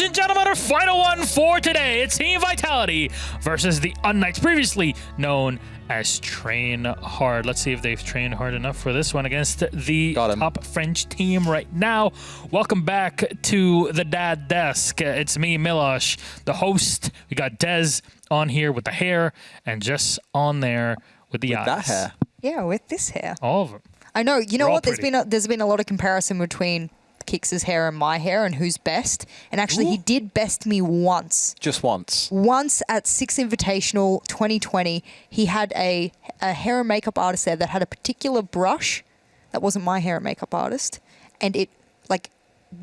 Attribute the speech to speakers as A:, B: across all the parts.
A: and gentlemen, our final one for today. It's Team Vitality versus the UnKnights, previously known as Train Hard. Let's see if they've trained hard enough for this one against the top French team right now. Welcome back to the Dad Desk. It's me, Milosh, the host. We got Dez on here with the hair and just on there with the eyes.
B: That hair?
C: Yeah, with this hair.
A: All of them.
C: I know. You know what?
A: Pretty.
C: There's been a lot of comparison between Kix's hair and my hair and who's best. And actually, he did best me once.
B: Just once?
C: Once at Six Invitational 2020, he had a hair and makeup artist there that had a particular brush that wasn't my hair and makeup artist. And it, like,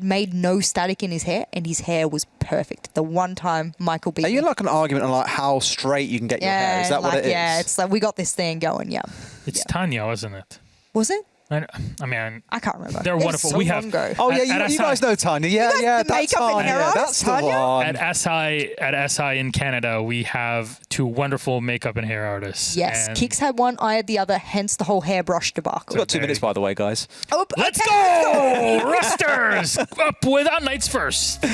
C: made no static in his hair, and his hair was perfect. The one time Michael beat me.
B: Are you like an argument on like how straight you can get your hair? Is that what it is?
C: Yeah, it's like we got this thing going, yeah.
A: It's Tanya, wasn't it?
C: Was it?
A: I mean,
C: I can't remember.
A: They're wonderful.
C: So
A: we have.
B: Oh yeah, you guys know Tanya. Yeah, that's Tanya. Yeah, that's the one.
A: At SI in Canada, we have two wonderful makeup and hair artists.
C: Yes, Kix had one, I had the other. Hence the whole hairbrush debacle.
B: We've got 2 minutes, by the way, guys.
C: Oh,
A: let's go! Rosters up with UnKnights first.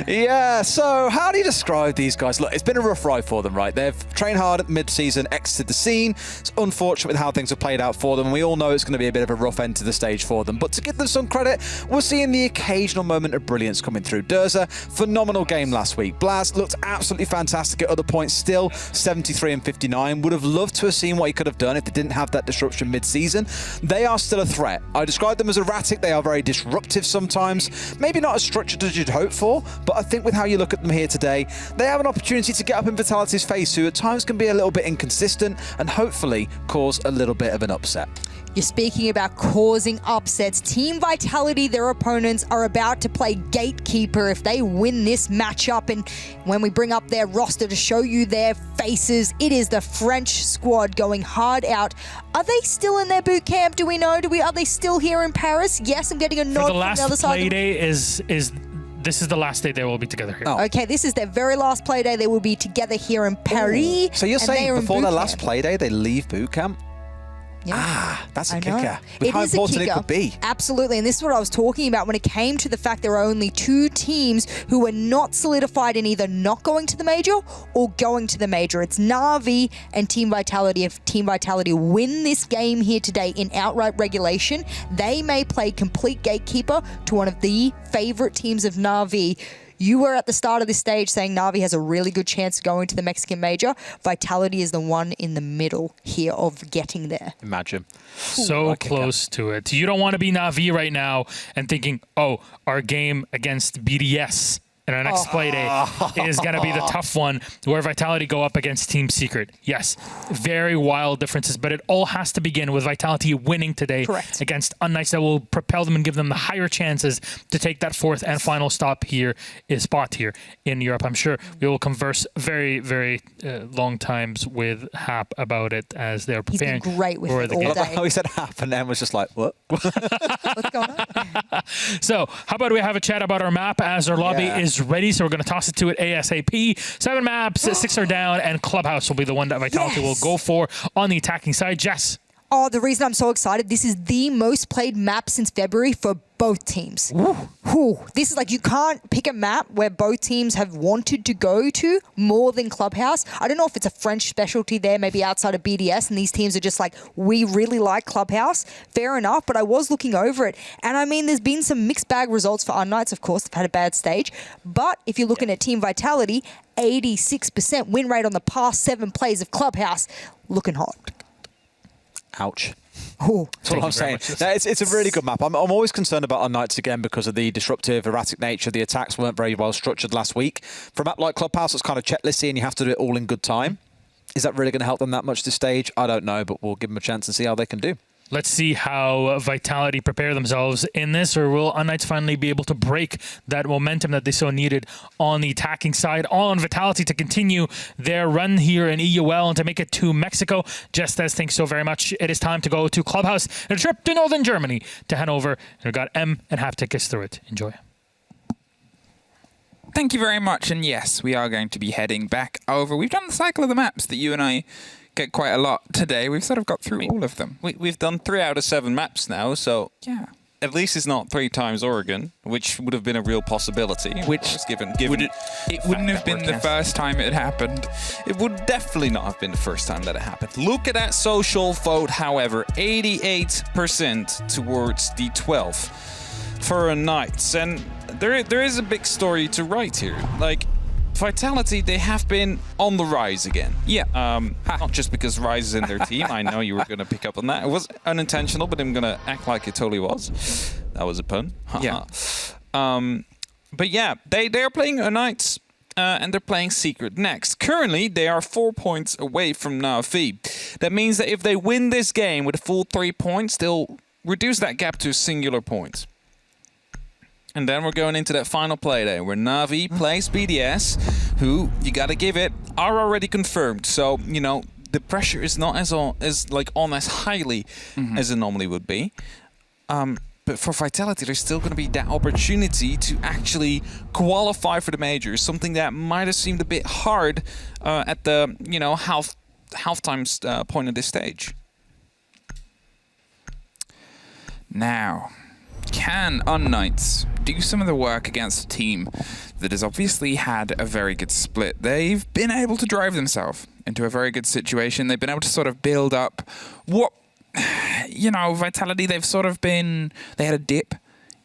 B: Yeah. So how do you describe these guys? Look, it's been a rough ride for them, right? They've trained hard at mid-season, exited the scene. It's unfortunate with how things have played out for them. We all know it's going to be a bit of a rough end to the stage for them, but to give them some credit, we're seeing the occasional moment of brilliance coming through. Durza, phenomenal game last week. Blaz looked absolutely fantastic at other points, still 73 and 59. Would have loved to have seen what he could have done if they didn't have that disruption mid-season. They are still a threat. I describe them as erratic. They are very disruptive sometimes. Maybe not as structured as you'd hope for, but I think with how you look at them here today, they have an opportunity to get up in Vitality's face, who at times can be a little bit inconsistent and hopefully cause a little bit of an upset.
C: You're speaking about causing upsets. Team Vitality, their opponents, are about to play gatekeeper if they win this matchup. And when we bring up their roster to show you their faces, it is the French squad going hard out. Are they still in their boot camp? Do we know? Are they still here in Paris? Yes, I'm getting a nod from the other side.
A: For the last Playday this is the last day they will be together here.
B: Oh.
C: Okay, this is their very last Playday. They will be together here in Paris.
B: Ooh. So you're saying before their last Playday, they leave boot camp?
C: Yeah.
B: Ah, that's a kicker.
C: It
B: How
C: is
B: important
C: a kicker.
B: it could be.
C: Absolutely, and this is what I was talking about when it came to the fact there are only 2 teams who are not solidified in either not going to the major or going to the major. It's Na'Vi and Team Vitality. If Team Vitality win this game here today in outright regulation, they may play complete gatekeeper to one of the favorite teams of Na'Vi. You were at the start of this stage saying Na'Vi has a really good chance of going to the Mexican major. Vitality is the one in the middle here of getting there.
B: Imagine.
A: So close to it. You don't want to be Na'Vi right now and thinking, oh, our game against BDS in our next Playday is going to be the tough one where Vitality go up against Team Secret. Yes, very wild differences, but it all has to begin with Vitality winning today against UnKnights. That will propel them and give them the higher chances to take that 4th and final spot here in Europe. I'm sure we will converse very, very long times with Hap about it as they're preparing.
C: He's been great with
A: for
C: it
A: the
C: all
A: game.
C: day.
B: He said Hap and then was just like, what?
C: What's going on?
A: So how about we have a chat about our map as our lobby is ready, so we're going to toss it to it ASAP. 7 maps, 6 are down, and Clubhouse will be the one that Vitality will go for on the attacking side. Jess.
C: Oh, the reason I'm so excited, this is the most played map since February for both teams. This is like, you can't pick a map where both teams have wanted to go to more than Clubhouse. I don't know if it's a French specialty there, maybe outside of BDS, and these teams are just like, we really like Clubhouse. Fair enough, but I was looking over it, and I mean, there's been some mixed bag results for UnKnights, of course. They've had a bad stage, but if you're looking at Team Vitality, 86% win rate on the past 7 plays of Clubhouse, looking hot.
B: Ouch.
C: Oh,
B: That's what I'm saying. No, it's a really good map. I'm always concerned about UnKnights again because of the disruptive, erratic nature. The attacks weren't very well structured last week. For a map like Clubhouse, it's kind of checklisty and you have to do it all in good time. Is that really going to help them that much this stage? I don't know, but we'll give them a chance and see how they can do.
A: Let's see how Vitality prepare themselves in this, or will UnKnights finally be able to break that momentum that they so needed on the attacking side on Vitality to continue their run here in EUL and to make it to Mexico. Just as thanks so very much, it is time to go to Clubhouse and a trip to Northern Germany to Hanover. And we've got M and Hap to kiss through it. Enjoy.
D: Thank you very much, and yes, we are going to be heading back over. We've done the cycle of the maps that you and I get quite a lot today. We've sort of got through all of them.
E: We've done 3 out of 7 maps now, so
D: yeah.
B: at least it's not 3 times Oregon, which would have been a real possibility.
D: Which
B: given
D: it wouldn't have been the first time it happened.
B: It would definitely not have been the first time that it happened. Look at that social vote, however, 88% towards the 12th for UnKnights. And there is a big story to write here. Like, Vitality, they have been on the rise again.
D: Yeah.
B: Not just because Rise is in their team. I know you were going to pick up on that. It was unintentional, but I'm going to act like it totally was. That was a pun.
D: Yeah.
B: But yeah, they are playing UnKnights, and they're playing Secret next. Currently, they are 4 points away from Na'Vi. That means that if they win this game with a full 3 points, they'll reduce that gap to a singular point. And then we're going into that final Playday where Na'Vi plays BDS, who, you gotta give it, are already confirmed. So, you know, the pressure is not as highly as it normally would be. But for Vitality, there's still going to be that opportunity to actually qualify for the majors, something that might have seemed a bit hard at the, you know, halftime point of this stage.
D: Now, can UnKnights do some of the work against a team that has obviously had a very good split? They've been able to drive themselves into a very good situation. They've been able to sort of build up what, you know, Vitality, they've sort of been, they had a dip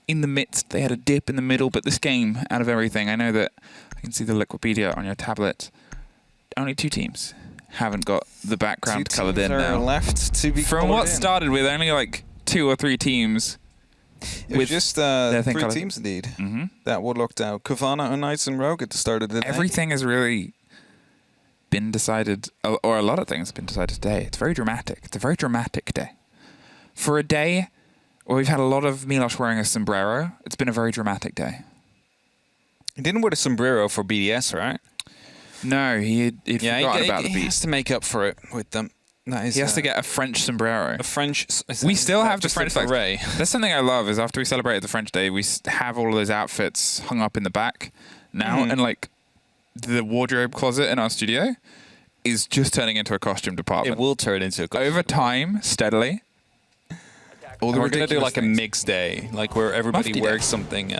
D: in the midst, they had a dip in the middle, but this game, out of everything, I know that I can see the Liquipedia on your tablet. Only 2 teams haven't got the background colored in now.
B: Left to be
D: from what started with only like 2 or 3 teams.
B: It was just 3 teams indeed.
D: Mm-hmm.
B: That were looked out. Kavana, UnKnights, and Rogue at the start of the day.
D: Everything has really been decided, or a lot of things have been decided today. It's very dramatic. It's a very dramatic day. For a day where we've had a lot of Milos wearing a sombrero, it's been a very dramatic day.
B: He didn't wear the sombrero for BDS, right?
D: No, he'd forgotten about the beat.
B: He has to make up for it with them. That is,
D: he has to get a French sombrero.
B: A French.
D: We still have the French flags.
B: Array.
D: That's something I love. Is after we celebrated the French Day, we have all of those outfits hung up in the back now, and like the wardrobe closet in our studio is just turning into a costume department.
B: It will turn into a costume.
D: Over time, steadily.
B: All the we're gonna do like a mixed day, like where everybody wears something.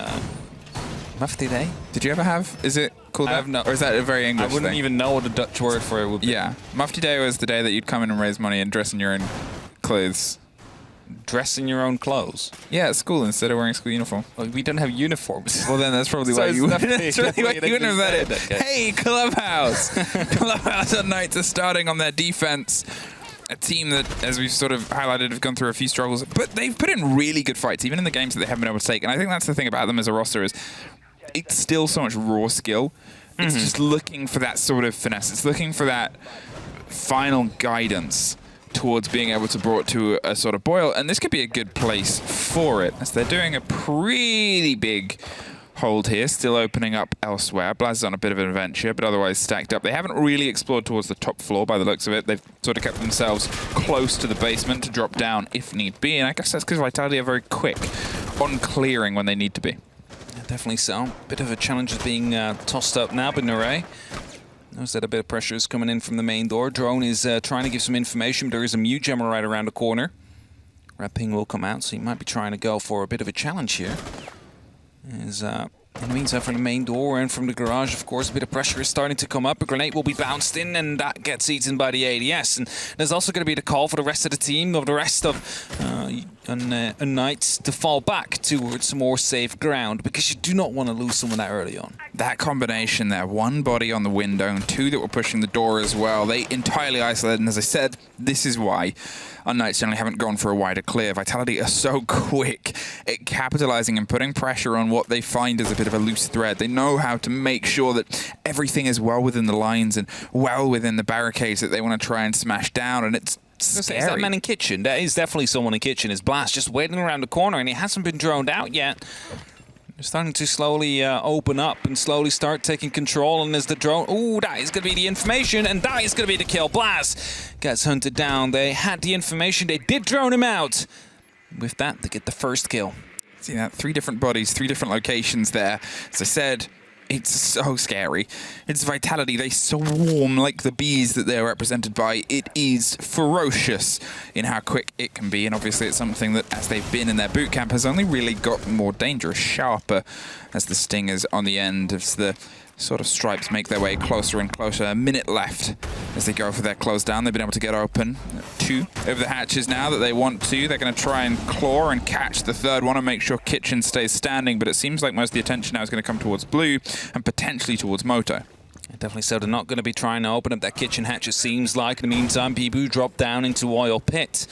B: Mufti Day?
D: Did you ever have? Is it called that?
B: No.
D: Or is that a very English
B: I wouldn't
D: thing?
B: even know what the Dutch word for it would be.
D: Yeah. Mufti Day was the day that you'd come in and raise money and dress in your own clothes.
B: Dress in your own clothes?
D: Yeah, at school instead of wearing school uniform.
B: Well, we don't have uniforms.
D: Well, then that's probably why you wouldn't have said it. Hey, Clubhouse! Clubhouse UnKnights are starting on their defense. A team that, as we've sort of highlighted, have gone through a few struggles, but they've put in really good fights, even in the games that they haven't been able to take. And I think that's the thing about them as a roster is it's still so much raw skill. It's just looking for that sort of finesse. It's looking for that final guidance towards being able to bring it to a sort of boil. And this could be a good place for it, as they're doing a pretty big hold here, still opening up elsewhere. Blaz is on a bit of an adventure, but otherwise stacked up. They haven't really explored towards the top floor by the looks of it. They've sort of kept themselves close to the basement to drop down if need be. And I guess that's because Vitality are very quick on clearing when they need to be.
B: Definitely so. Bit of a challenge is being tossed up now, but Nuray knows that a bit of pressure is coming in from the main door. Drone is trying to give some information, but there is a mute gemmer right around the corner. Red ping will come out, so he might be trying to go for a bit of a challenge here. In the meantime, from the main door and from the garage, of course, a bit of pressure is starting to come up. A grenade will be bounced in, and that gets eaten by the ADS. And there's also going to be the call for the rest of the team, or the rest of UnKnights, to fall back towards some more safe ground, because you do not want to lose someone that early on.
D: That combination there, 1 body on the window and 2 that were pushing the door as well, they entirely isolated. And as I said, this is why UnKnights generally haven't gone for a wider clear. Vitality are so quick at capitalizing and putting pressure on what they find as a bit of a loose thread. They know how to make sure that everything is well within the lines and well within the barricades that they want to try and smash down, and it's scary.
B: Is that man in kitchen? That is definitely someone in kitchen. Is Blast just waiting around the corner, and he hasn't been droned out yet. They're starting to slowly open up and slowly start taking control, and as the drone... Ooh, that is going to be the information, and that is going to be the kill. Blast gets hunted down. They had the information. They did drone him out. With that, they get the first kill.
D: See that? 3 different bodies, 3 different locations there. As I said, it's so scary. It's Vitality. They swarm like the bees that they're represented by. It is ferocious in how quick it can be, and obviously it's something that, as they've been in their boot camp, has only really got more dangerous, sharper, as the stingers on the end, as the sort of stripes make their way closer and closer. A minute left as they go for their close down. They've been able to get open 2 over the hatches now that they want to. They're going to try and claw and catch the third one and make sure Kitchen stays standing, but it seems like most of the attention now is going to come towards Blue and potentially towards Moto.
E: Definitely so. They're not going to be trying to open up that kitchen hatch, it seems like. In the meantime, Pibu drop down into Oil Pit.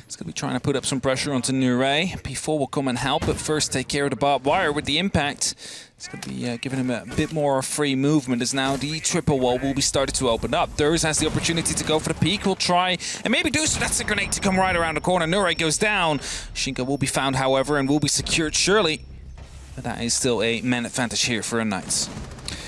E: It's going to be trying to put up some pressure onto Nure. P4 will come and help, but first take care of the barbed wire with the impact. It's going to be giving him a bit more free movement, as now the triple wall will be started to open up. Durs has the opportunity to go for the peak. Will try and maybe do so. That's a grenade to come right around the corner. Nure goes down. Shinka will be found, however, and will be secured surely. But that is still a man advantage here for UnKnights.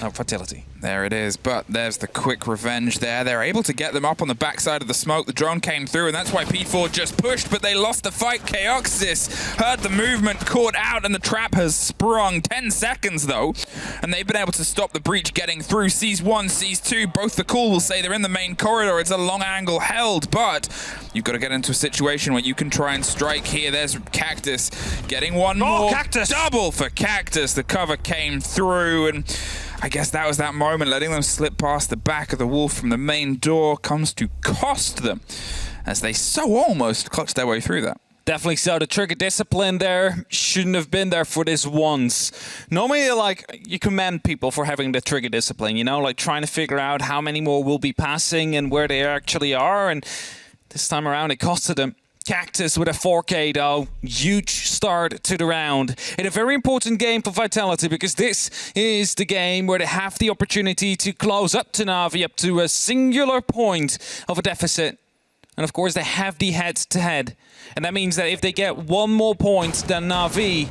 E: Vitality.
D: There it is, but there's the quick revenge there. They're able to get them up on the backside of the smoke. The drone came through, and that's why P4 just pushed, but they lost the fight. Chaoxis heard the movement, caught out, and the trap has sprung. 10 seconds, though, and they've been able to stop the breach getting through. Sees 1, sees 2. Both the call will say they're in the main corridor. It's a long angle held, but you've got to get into a situation where you can try and strike here. There's Cactus getting one more.
E: Cactus!
D: Double for Cactus. The cover came through, and I guess that was that moment, letting them slip past the back of the wall from the main door comes to cost them, as they so almost clutched their way through that.
E: Definitely so. The trigger discipline there shouldn't have been there for this once. Normally, like, you commend people for having the trigger discipline, you know, like trying to figure out how many more will be passing and where they actually are, and this time around it costed them. Cactus with a 4K though, huge start to the round. In a very important game for Vitality, because this is the game where they have the opportunity to close up to Na'Vi up to a singular point of a deficit. And of course they have the head-to-head. And that means that if they get one more point than Na'Vi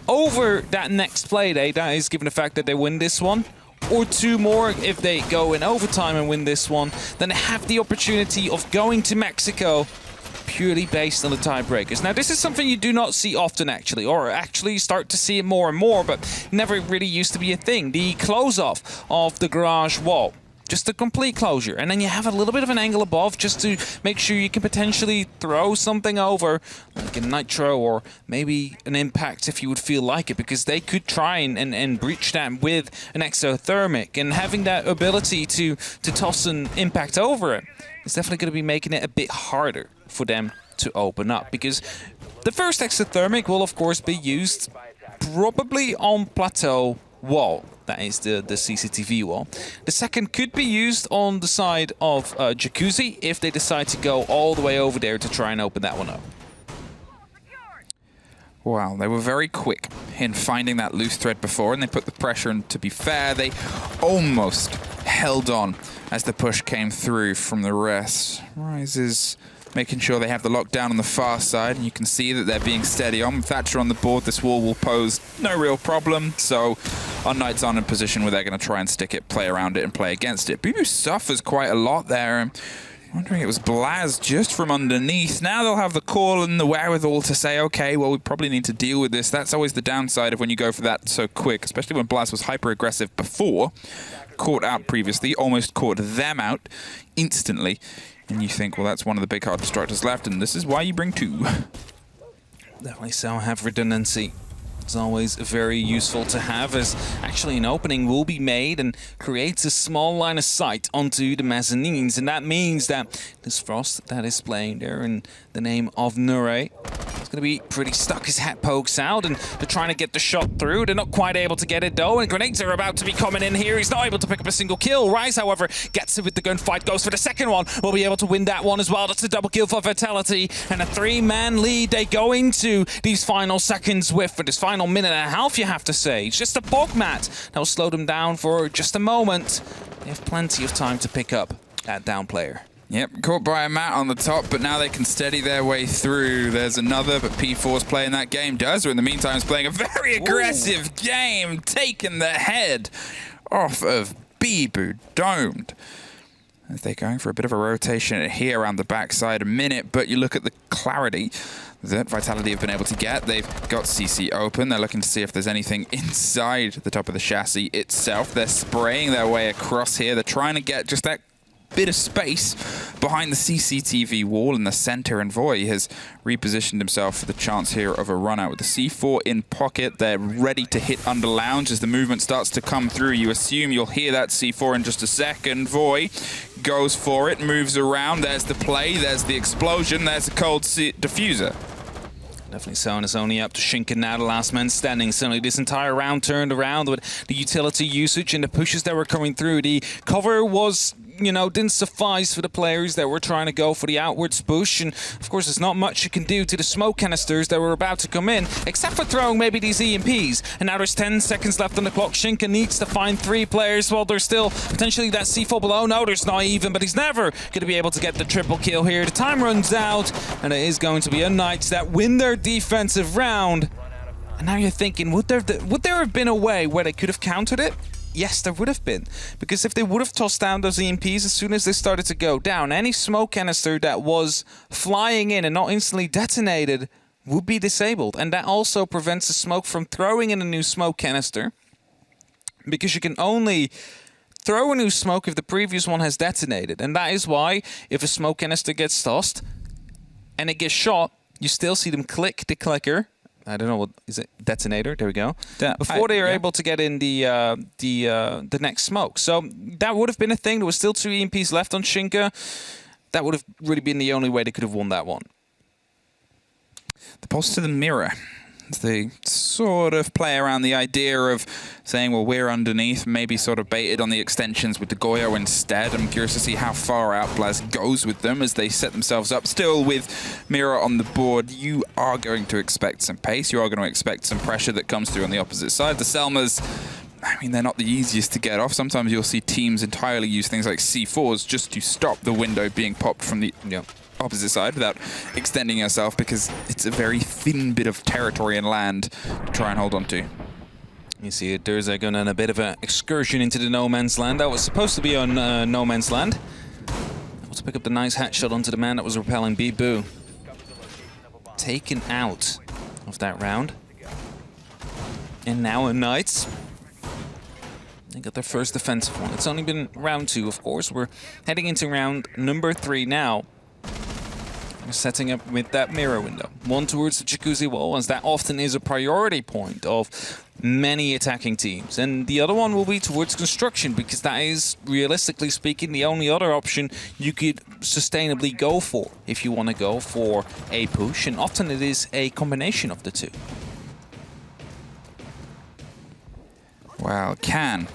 E: over that next Playday, that is given the fact that they win this one, or 2 more if they go in overtime and win this one, then they have the opportunity of going to Mexico purely based on the tiebreakers. Now, this is something you do not see often, actually, or actually start to see it more and more, but never really used to be a thing. The close-off of the garage wall. Just a complete closure. And then you have a little bit of an angle above just to make sure you can potentially throw something over, like a Nitro or maybe an Impact if you would feel like it, because they could try and breach that with an exothermic. And having that ability to toss an Impact over it is definitely going to be making it a bit harder for them to open up, because the first exothermic will of course be used probably on plateau wall. That is the CCTV wall. The second could be used on the side of Jacuzzi if they decide to go all the way over there to try and open that one up.
D: Wow, they were very quick in finding that loose thread before, and they put the pressure, and to be fair, they almost held on as the push came through from the rest. Rises making sure they have the lockdown on the far side, and you can see that they're being steady on. With Thatcher on the board, this wall will pose no real problem, so UnKnights aren't in a position where they're going to try and stick it, play around it, and play against it. Bubu suffers quite a lot there. I'm wondering it was Blaz just from underneath. Now they'll have the call and the wherewithal to say, okay, well, we probably need to deal with this. That's always the downside of when you go for that so quick, especially when Blaz was hyper-aggressive before, caught out previously, almost caught them out instantly. And you think, well, that's one of the big hard destructors left, and this is why you bring 2.
E: Definitely so, have redundancy. It's always very useful to have, as actually an opening will be made and creates a small line of sight onto the mezzanines, and that means that this Frost that is playing there in the name of Nure is going to be pretty stuck. His hat pokes out and they're trying to get the shot through. They're not quite able to get it though, and grenades are about to be coming in here. He's not able to pick up a single kill. Rise, however, gets it with the gunfight, goes for the second one. Will be able to win that one as well. That's a double kill for Vitality, and a 3-man lead they go into these final seconds with, for this final minute and a half, you have to say. It's just a bog mat that will slow them down for just a moment. They have plenty of time to pick up that down player.
D: Yep, caught by a mat on the top, but now they can steady their way through. There's another, but P4's playing that game. Duzzer, in the meantime, is playing a very aggressive game, taking the head off of Bibu, domed. as they're going for a bit of a rotation here around the backside. A minute, but you look at the clarity that Vitality have been able to get. They've got CC open. They're looking to see if there's anything inside the top of the chassis itself. They're spraying their way across here. They're trying to get just that bit of space behind the CCTV wall in the center, and Voy has repositioned himself for the chance here of a run out with the C4 in pocket. They're ready to hit under lounge as the movement starts to come through. You assume you'll hear that C4 in just a second. Voy goes for it, moves around. There's the play, there's the explosion, there's the cold diffuser.
E: Definitely so, and it's only up to Shinken now, the last man standing. Suddenly this entire round turned around with the utility usage and the pushes that were coming through. The cover was, you know, didn't suffice for the players that were trying to go for the outwards push. And of course, there's not much you can do to the smoke canisters that were about to come in, except for throwing maybe these EMPs. And now there's 10 seconds left on the clock. Shinken needs to find 3 players while there's still potentially that C4 below. No, there's not even, but he's never going to be able to get the triple kill here. The time runs out, and it is going to be UnKnights that win their defensive round. And now you're thinking, would there have been a way where they could have countered it? Yes, there would have been. Because if they would have tossed down those EMPs as soon as they started to go down, any smoke canister that was flying in and not instantly detonated would be disabled. And that also prevents the smoke from throwing in a new smoke canister, because you can only throw a new smoke if the previous one has detonated. And that is why if a smoke canister gets tossed and it gets shot, you still see them click the clicker. I don't know, what is it? Detonator. There we go. Before they are able to get in the next smoke. So that would have been a thing. There was still 2 EMPs left on Shinka. That would have really been the only way they could have won that one.
D: The pulse to the mirror. They sort of play around the idea of saying, well, we're underneath, maybe sort of baited on the extensions with the Goyo instead. I'm curious to see how far out Blaz goes with them as they set themselves up. Still with Mirror on the board, you are going to expect some pace. You are going to expect some pressure that comes through on the opposite side. The Selmas, I mean, they're not the easiest to get off. Sometimes you'll see teams entirely use things like C4s just to stop the window being popped from the opposite side without extending yourself, because it's a very thin bit of territory and land to try and hold on to.
E: You see it, there's going on a bit of an excursion into the no man's land. That was supposed to be on no man's land. Able to pick up the nice headshot onto the man that was repelling B-Boo. Taken out of that round. And now UnKnights. They got their first defensive one. It's only been round 2, of course. We're heading into round number 3 now. We're setting up with that mirror window. One towards the jacuzzi wall, as that often is a priority point of many attacking teams. And the other one will be towards construction, because that is, realistically speaking, the only other option you could sustainably go for if you want to go for a push. And often it is a combination of the two.
D: Well, can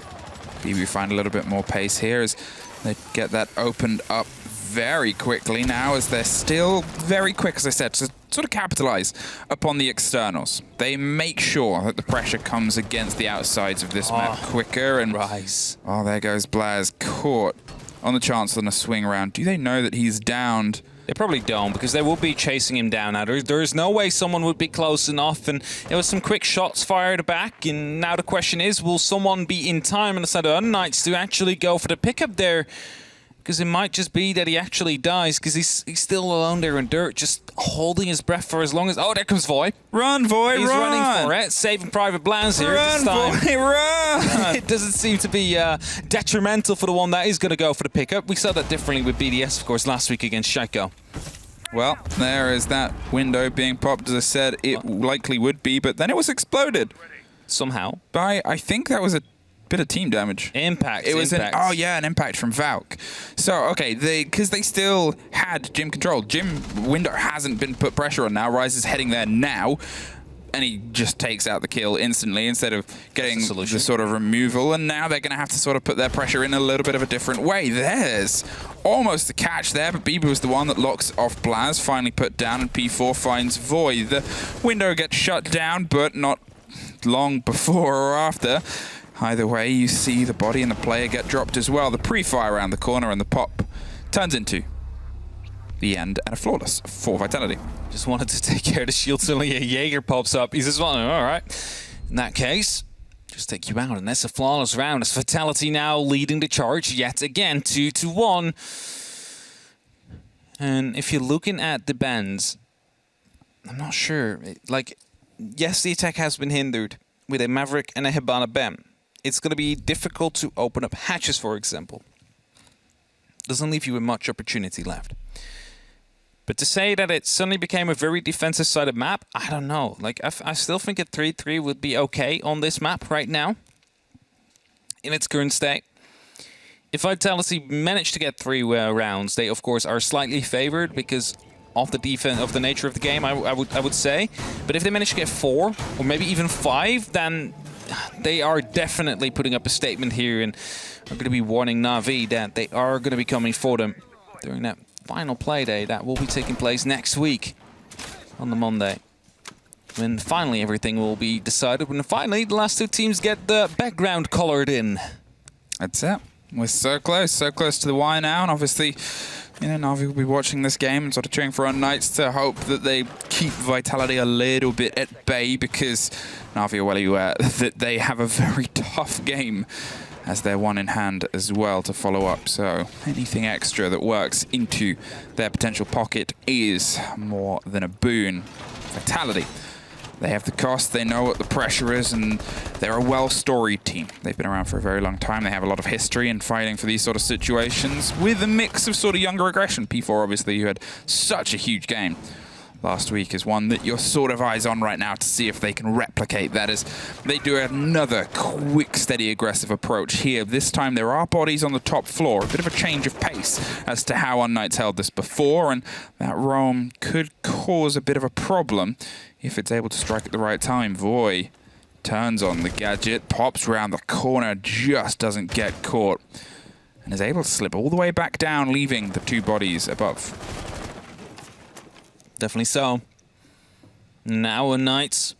D: BB find a little bit more pace here as they get that opened up very quickly now, as they're still very quick, as I said, to sort of capitalize upon the externals. They make sure that the pressure comes against the outsides of this map quicker. And
E: Rise.
D: Oh, there goes Blaz, caught on the chance on a swing round. Do they know that he's downed?
E: They probably don't, because they will be chasing him down now. There's no way someone would be close enough, and there was some quick shots fired back, and now the question is, will someone be in time on the side of UnKnights to actually go for the pickup there? Because it might just be that he actually dies, because he's still alone there in dirt, just holding his breath for as long as... Oh, there comes Voy.
D: Run, Voy,
E: He's
D: run!
E: running for it, saving Private Blaz here
D: Run,
E: this time.
D: Voy, run!
E: It doesn't seem to be detrimental for the one that is going to go for the pickup. We saw that differently with BDS, of course, last week against Shaiko.
D: Well, there is that window being popped. As I said, it likely would be, but then it was exploded.
E: Somehow.
D: By, I think that was a bit of team damage.
E: Impact.
D: It was an impact from Valk. So, okay, because they still had Jim control. Jim window hasn't been put pressure on now. Rise is heading there now, and he just takes out the kill instantly instead of getting the sort of removal. And now they're going to have to sort of put their pressure in a little bit of a different way. There's almost the catch there, but Bieber was the one that locks off Blaz, finally put down, and P4 finds Void. The window gets shut down, but not long before or after. Either way, you see the body and the player get dropped as well. The pre-fire around the corner and the pop turns into the end and a flawless for Vitality.
E: Just wanted to take care of the shield. Suddenly a Jaeger pops up. He's just wondering, all right. In that case, just take you out. And that's a flawless round. It's Fatality now leading the charge yet again, 2-1. And if you're looking at the bans, I'm not sure. Like, yes, the attack has been hindered with a Maverick and a Hibana ban. It's going to be difficult to open up hatches, for example. Doesn't leave you with much opportunity left. But to say that it suddenly became a very defensive-sided map, I don't know. Like, I still think a 3-3 would be okay on this map right now, in its current state. If Vitality managed to get 3 rounds, they of course are slightly favored because of the defense, of the nature of the game, I would say. But if they manage to get 4 or maybe even 5, then they are definitely putting up a statement here and are going to be warning Na'Vi that they are going to be coming for them during that final Playday that will be taking place next week on the Monday. When finally everything will be decided, when finally the last 2 teams get the background colored in.
D: That's it. We're so close to the wire now, and obviously, you know, Na'Vi will be watching this game and sort of cheering for UnKnights to hope that they keep Vitality a little bit at bay, because Na'Vi are well aware that they have a very tough game as they're one in hand as well to follow up. So anything extra that works into their potential pocket is more than a boon. Vitality, they have the cost, they know what the pressure is, and they're a well-storied team. They've been around for a very long time. They have a lot of history in fighting for these sort of situations with a mix of sort of younger aggression. P4, obviously, who had such a huge game last week, is one that you're sort of eyes on right now to see if they can replicate that as they do another quick, steady, aggressive approach here. This time there are bodies on the top floor. A bit of a change of pace as to how UnKnights held this before, and that roam could cause a bit of a problem if it's able to strike at the right time. Voy turns on the gadget, pops around the corner, just doesn't get caught, and is able to slip all the way back down, leaving the 2 bodies above.
E: Definitely so. Now UnKnights,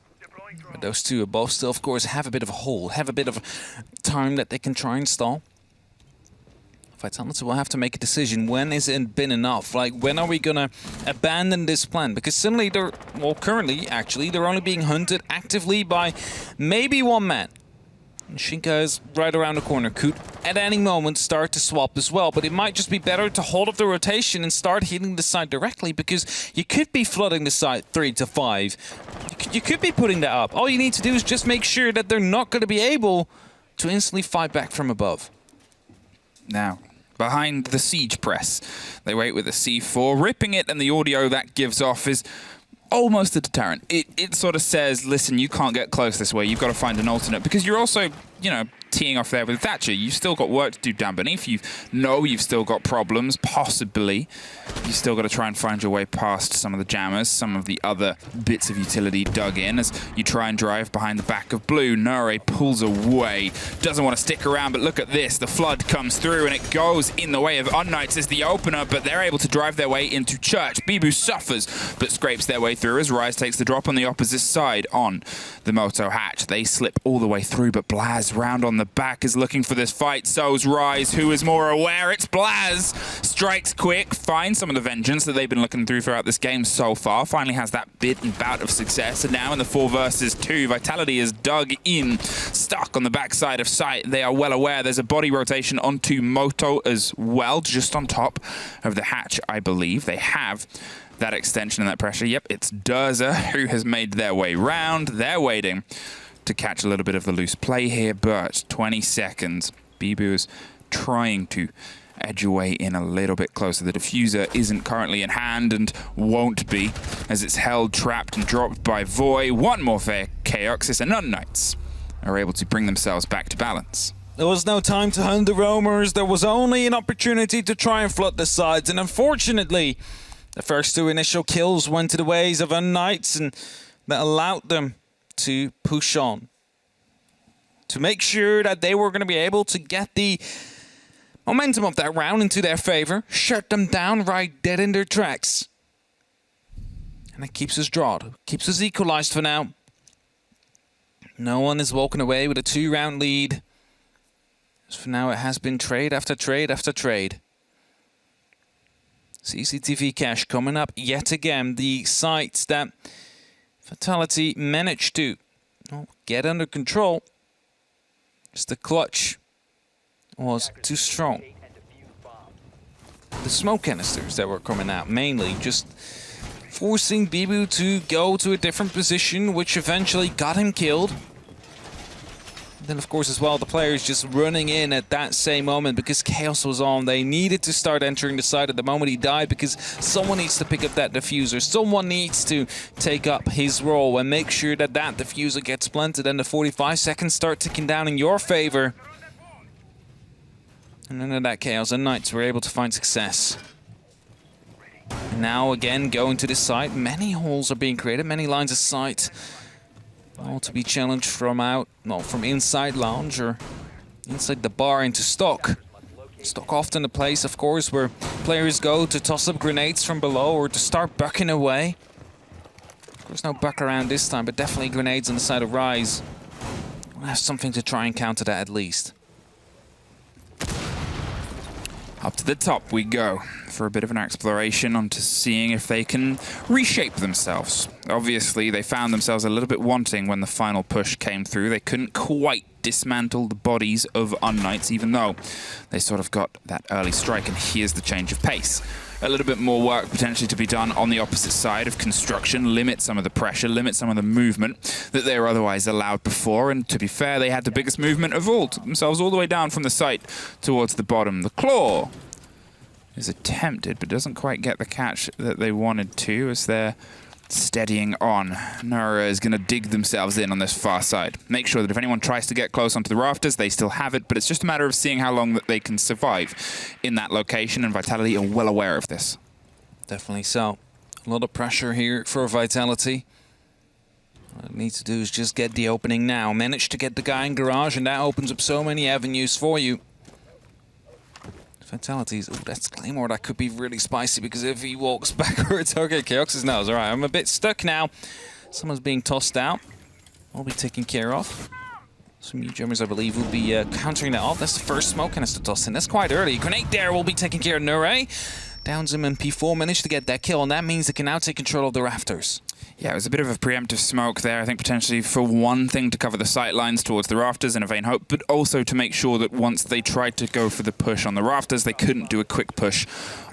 E: those 2 above still, of course, have a bit of a hole, have a bit of time that they can try and stall. Vitality will have to make a decision. When is it been enough? Like, when are we gonna abandon this plan? Because suddenly they're, well, currently, actually, they're only being hunted actively by maybe 1 man. And Shinka is right around the corner. Could at any moment start to swap as well, but it might just be better to hold up the rotation and start hitting the side directly, because you could be flooding the side 3 to 5. You could be putting that up. All you need to do is just make sure that they're not going to be able to instantly fight back from above.
D: Now, behind the siege press, they wait with the C4, ripping it, and the audio that gives off is almost a deterrent. It sort of says, listen, you can't get close this way. You've got to find an alternate, because you're also, you know, teeing off there with Thatcher. You've still got work to do down beneath. You know you've still got problems, possibly. You've still got to try and find your way past some of the jammers, some of the other bits of utility dug in as you try and drive behind the back of blue. Nure pulls away, doesn't want to stick around, but look at this. The flood comes through and it goes in the way of UnKnights as the opener, but they're able to drive their way into Church. Bibu suffers, but scrapes their way through as Rise takes the drop on the opposite side on the Moto hatch. They slip all the way through, but Blaz round on the back is looking for this fight. So's Rise, who is more aware. It's Blaz. Strikes quick, finds some of the vengeance that they've been looking through throughout this game so far. Finally has that bit and bout of success. And now in the 4 versus 2, Vitality is dug in, stuck on the backside of site. They are well aware there's a body rotation onto Moto as well, just on top of the hatch, I believe. They have that extension and that pressure. Yep, it's Durza who has made their way round. They're waiting to catch a little bit of the loose play here, but 20 seconds. Bibu is trying to edge away in a little bit closer. The diffuser isn't currently in hand and won't be, as it's held, trapped, and dropped by Voy. One more for Chaoxis, and UnKnights are able to bring themselves back to balance.
E: There was no time to hunt the roamers. There was only an opportunity to try and flood the sides, and unfortunately, the first 2 initial kills went to the ways of UnKnights, and that allowed them to push on, to make sure that they were going to be able to get the momentum of that round into their favor, shut them down right dead in their tracks. And it keeps us drawed, keeps us equalized for now. No one is walking away with a 2-round lead. As for now, it has been trade after trade after trade. CCTV cache coming up yet again. The sites that Vitality managed to get under control. Just the clutch was too strong. The smoke canisters that were coming out, mainly just forcing Bibu to go to a different position, which eventually got him killed. Then, of course, as well, the players just running in at that same moment because Chaos was on. They needed to start entering the site at the moment he died because someone needs to pick up that diffuser. Someone needs to take up his role and make sure that that diffuser gets planted and the 45 seconds start ticking down in your favor. And then in that Chaos, UnKnights were able to find success. And now, again, going to this site. Many holes are being created, many lines of sight. All to be challenged from inside lounge or inside the bar into stock. Stock often a place, of course, where players go to toss up grenades from below or to start bucking away. Of course, no buck around this time, but definitely grenades on the side of Rise. We'll have something to try and counter that at least.
D: Up to the top we go for a bit of an exploration onto seeing if they can reshape themselves. Obviously, they found themselves a little bit wanting when the final push came through. They couldn't quite dismantle the bodies of UnKnights, even though they sort of got that early strike, and here's the change of pace. A little bit more work potentially to be done on the opposite side of construction, limit some of the pressure, limit some of the movement that they were otherwise allowed before. And to be fair, they had the biggest movement of all, took themselves all the way down from the site towards the bottom. The claw is attempted, but doesn't quite get the catch that they wanted to as they're steadying on. Nura is going to dig themselves in on this far side. Make sure that if anyone tries to get close onto the rafters, they still have it, but it's just a matter of seeing how long that they can survive in that location, and Vitality are well aware of this.
E: Definitely so. A lot of pressure here for Vitality. What it needs to do is just get the opening now. Manage to get the guy in garage, and that opens up so many avenues for you. Fatalities. Oh, that's Claymore. That could be really spicy because if he walks backwards... Okay, Keox's nose. All right, I'm a bit stuck now. Someone's being tossed out. I'll be taken care of. Some U-Jumpers, I believe, will be countering that off. That's the first smoke canister toss in. That's quite early. Grenade there will be taking care of Nure. Downs him, and P4 managed to get that kill, and that means they can now take control of the rafters.
D: Yeah, it was a bit of a preemptive smoke there, I think potentially for one thing to cover the sight lines towards the rafters in a vain hope, but also to make sure that once they tried to go for the push on the rafters, they couldn't do a quick push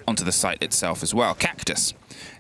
D: onto the site itself as well. Cactus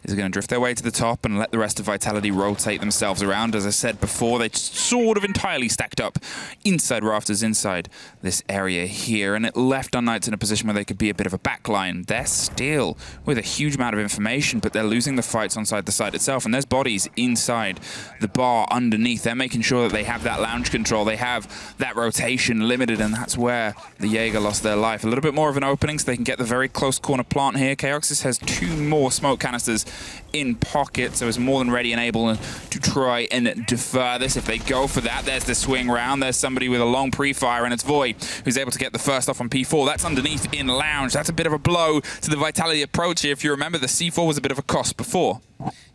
D: is going to drift their way to the top and let the rest of Vitality rotate themselves around. As I said before, they sort of entirely stacked up inside rafters, inside this area here, and it left UnKnights in a position where they could be a bit of a backline. They're still with a huge amount of information, but they're losing the fights inside the site itself, and there's bodies inside the bar underneath. They're making sure that they have that lounge control, they have that rotation limited, and that's where the Jaeger lost their life. A little bit more of an opening so they can get the very close corner plant here. Chaoxis has 2 more smoke canisters in pocket, so is more than ready and able to try and defer this if they go for that. There's the swing round. There's somebody with a long pre-fire, and it's Void who's able to get the first off on P4. That's underneath in lounge. That's a bit of a blow to the Vitality approach here. If you remember, the C4 was a bit of a cost before.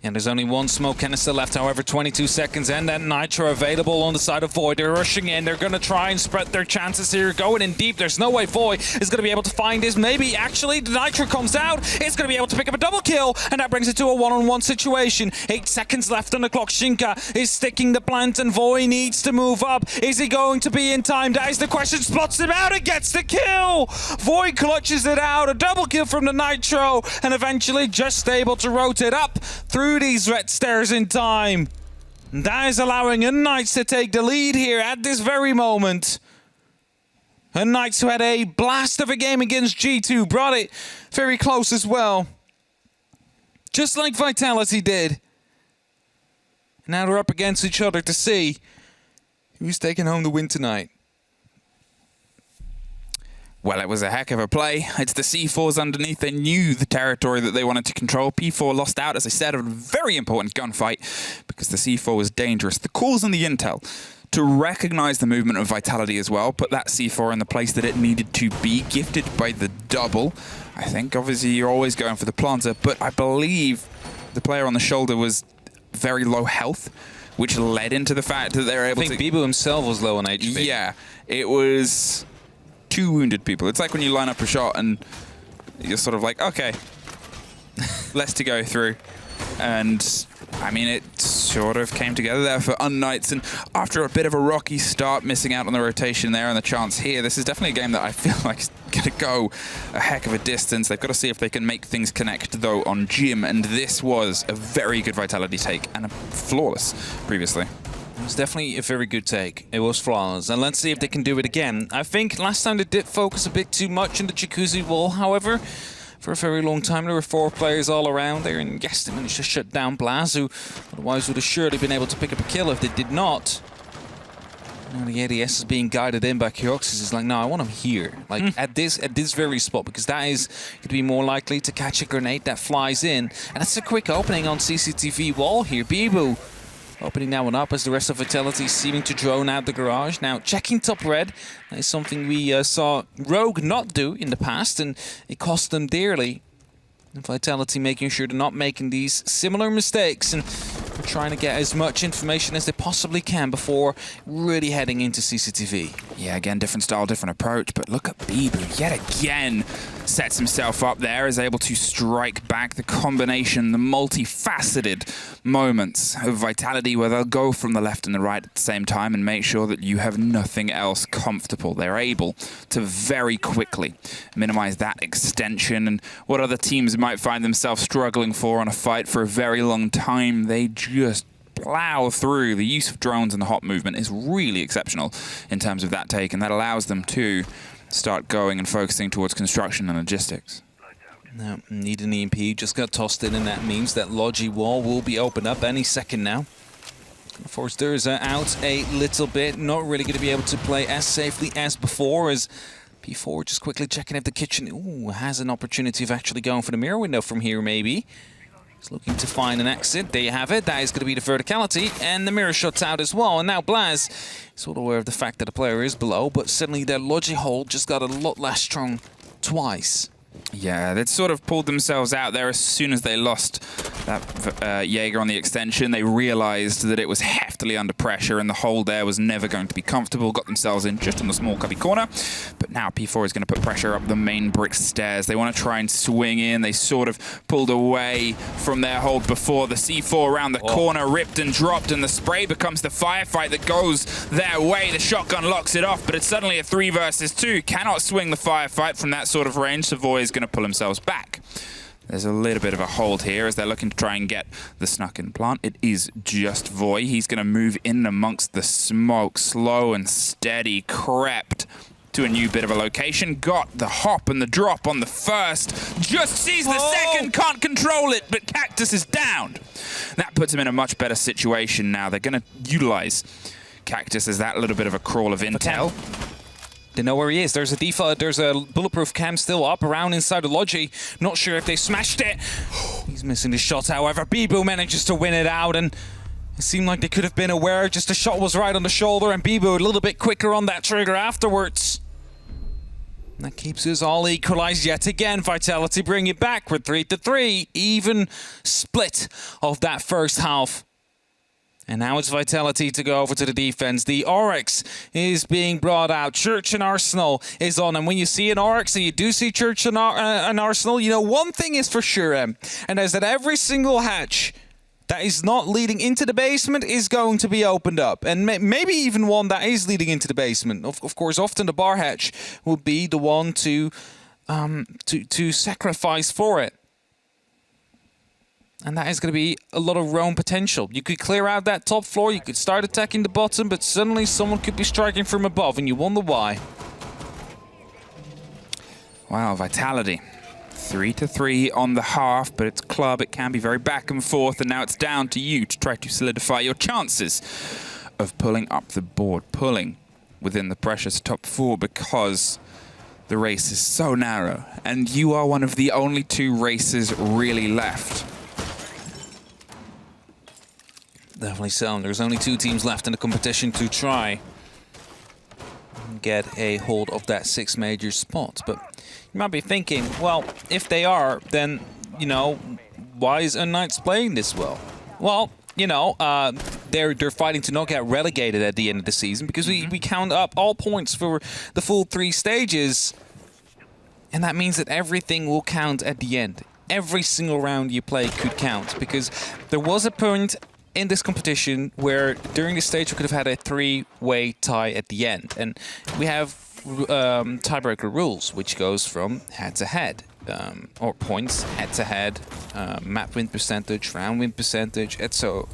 E: And there's only 1 smoke canister left, however, 22 seconds and that Nitro available on the side of Void. They're rushing in. They're going to try and spread their chances here. Going in deep. There's no way Void is going to be able to find this. Maybe, actually, the Nitro comes out. It's going to be able to pick up a double kill, and that brings it to a one-on-one situation. 8 seconds left on the clock. Shinka is sticking the plant, and Void needs to move up. Is he going to be in time? That is the question. Spots him out and gets the kill. Void clutches it out. A double kill from the Nitro, and eventually just able to rotate up through these red stairs in time. That is allowing UnKnights to take the lead here at this very moment. UnKnights, who had a blast of a game against G2, brought it very close as well. Just like Vitality did. Now they're up against each other to see who's taking home the win tonight.
D: Well, it was a heck of a play. It's the C4s underneath. They knew the territory that they wanted to control. P4 lost out, as I said, of a very important gunfight because the C4 was dangerous. The calls and the intel to recognize the movement of Vitality as well, put that C4 in the place that it needed to be, gifted by the double. I think, obviously, you're always going for the planter, but I believe the player on the shoulder was very low health, which led into the fact that they were able to...
E: I think Bibu himself was low on HP.
D: Yeah, it was 2 wounded people. It's like when you line up a shot and you're sort of like, okay, less to go through. And I mean, it sort of came together there for UnKnights, and after a bit of a rocky start, missing out on the rotation there and the chance here, this is definitely a game that I feel like is going to go a heck of a distance. They've got to see if they can make things connect, though, on Jim, and this was a very good Vitality take and a flawless previously.
E: It was definitely a very good take. It was flawless, and let's see if they can do it again. I think last time they did focus a bit too much on the jacuzzi wall, however. For a very long time, there were 4 players all around there, and yes, they managed to shut down Blaz, who otherwise would have surely been able to pick up a kill if they did not. Now the ADS is being guided in by Kioxis. He's like, no, I want him here, like at this very spot, because that is going to be more likely to catch a grenade that flies in. And that's a quick opening on CCTV wall here. Bibu opening that one up as the rest of Vitality seeming to drone out the garage. Now, checking top red. That is something we saw Rogue not do in the past, and it cost them dearly. And Vitality making sure they're not making these similar mistakes, and trying to get as much information as they possibly can before really heading into CCTV.
D: Yeah, again, different style, different approach, but look at Bibu yet again. Sets himself up there, is able to strike back. The combination, the multifaceted moments of Vitality where they'll go from the left and the right at the same time and make sure that you have nothing else comfortable. They're able to very quickly minimize that extension, and what other teams might find themselves struggling for on a fight for a very long time, they just plow through. The use of drones and the hop movement is really exceptional in terms of that take, and that allows them to start going and focusing towards construction and logistics.
E: Now, need an EMP, just got tossed in, and that means that Logi wall will be opened up any second now. Force Durza out a little bit, not really going to be able to play as safely as before, as P4 just quickly checking if the kitchen has an opportunity of actually going for the mirror window from here, maybe. He's looking to find an exit. There you have it. That is going to be the verticality, and the mirror shuts out as well. And now Blaz is sort of aware of the fact that the player is below, but suddenly their Logi hold just got a lot less strong twice.
D: Yeah, they'd sort of pulled themselves out there as soon as they lost that Jaeger on the extension. They realized that it was heftily under pressure and the hold there was never going to be comfortable. Got themselves in just on the small cubby corner. But now P4 is going to put pressure up the main brick stairs. They want to try and swing in. They sort of pulled away from their hold before. The C4 around the corner ripped and dropped, and the spray becomes the firefight that goes their way. The shotgun locks it off, but it's suddenly a 3 versus 2. Cannot swing the firefight from that sort of range. Savoy is going to pull themselves back. There's a little bit of a hold here as they're looking to try and get the snuck-in plant. It is just Voy. He's going to move in amongst the smoke, slow and steady, crept to a new bit of a location. Got the hop and the drop on the first. Just sees the second, can't control it, but Cactus is downed. That puts him in a much better situation now. They're going to utilize Cactus as that little bit of a crawl of intel.
E: They know where he is. There's a bulletproof cam still up around inside the Logi. Not sure if they smashed it. He's missing the shot, however. Bibu manages to win it out, and it seemed like they could have been aware. Just the shot was right on the shoulder, and Bibu a little bit quicker on that trigger afterwards. And that keeps us all equalized yet again. Vitality bring it back with 3-3. Even split of that first half. And now it's Vitality to go over to the defense. The Oryx is being brought out. Church and Arsenal is on. And when you see an Oryx and you do see Church and Arsenal, you know one thing is for sure, and that is that every single hatch that is not leading into the basement is going to be opened up. And maybe even one that is leading into the basement. Of course, often the bar hatch will be the one to sacrifice for it. And that is going to be a lot of roam potential. You could clear out that top floor, you could start attacking the bottom, but suddenly someone could be striking from above, and you wonder why.
D: Wow, Vitality. 3-3 on the half, but it's club. It can be very back and forth, and now it's down to you to try to solidify your chances of pulling up the board, pulling within the precious top 4, because the race is so narrow, and you are one of the only 2 races really left.
E: Definitely so. There's only 2 teams left in the competition to try and get a hold of that 6 major spot. But you might be thinking, well, if they are, then, you know, why is UnKnights playing this well? Well, you know, they're fighting to not get relegated at the end of the season, because we count up all points for the full 3 stages. And that means that everything will count at the end. every single round you play could count, because there was a point in this competition where during this stage we could have had a 3-way tie at the end, and we have tiebreaker rules, which goes from head-to-head, or points, head-to-head, map win percentage, round win percentage, etc.,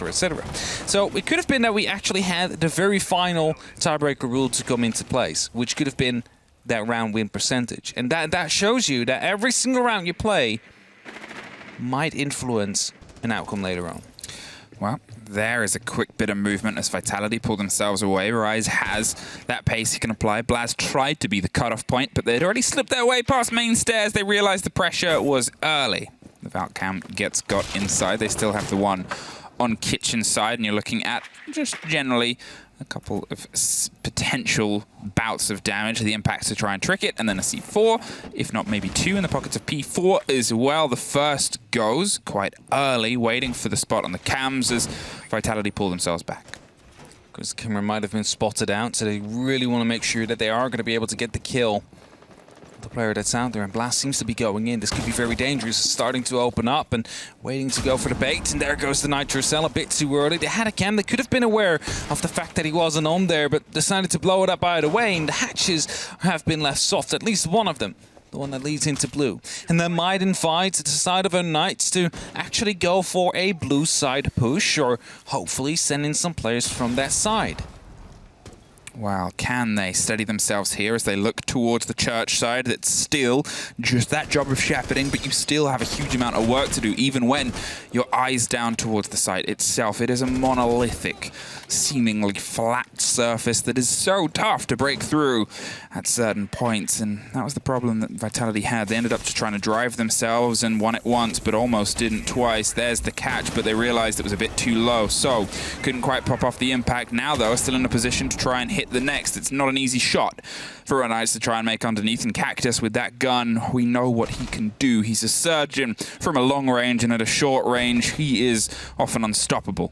E: etc. So it could have been that we actually had the very final tiebreaker rule to come into place, which could have been that round win percentage. And that shows you that every single round you play might influence an outcome later on.
D: Well, there is a quick bit of movement as Vitality pull themselves away. Rise has that pace he can apply. Blaz tried to be the cutoff point, but they'd already slipped their way past main stairs. They realized the pressure was early. The Valcam got inside. They still have the one on kitchen side, and you're looking at just generally a couple of potential bouts of damage. The impacts to try and trick it, and then a C4, if not maybe 2 in the pockets of P4 as well. The first goes quite early, waiting for the spot on the cams as Vitality pull themselves back.
E: Because the camera might have been spotted out, so they really want to make sure that they are going to be able to get the kill. The player that's out there, and Blast seems to be going in. This could be very dangerous. It's starting to open up and waiting to go for the bait, and there goes the Nitro Cell a bit too early. They had a cam. They could have been aware of the fact that he wasn't on there, but decided to blow it up either way, and the hatches have been left soft, at least one of them, the one that leads into blue. And that might invite the side of UnKnights to actually go for a blue side push, or hopefully send in some players from that side.
D: Wow, can they steady themselves here as they look towards the church side? It's still just that job of shepherding, but you still have a huge amount of work to do, even when your eyes down towards the site itself. It is a monolithic, seemingly flat surface that is so tough to break through at certain points, and that was the problem that Vitality had. They ended up just trying to drive themselves and won it once, but almost didn't twice. There's the catch, but they realized it was a bit too low, so couldn't quite pop off the impact. Now, though, are still in a position to try and hit the next. It's not an easy shot for UnKnights to try and make underneath, and Cactus with that gun, we know what he can do. He's a surgeon from a long range, and at a short range, he is often unstoppable.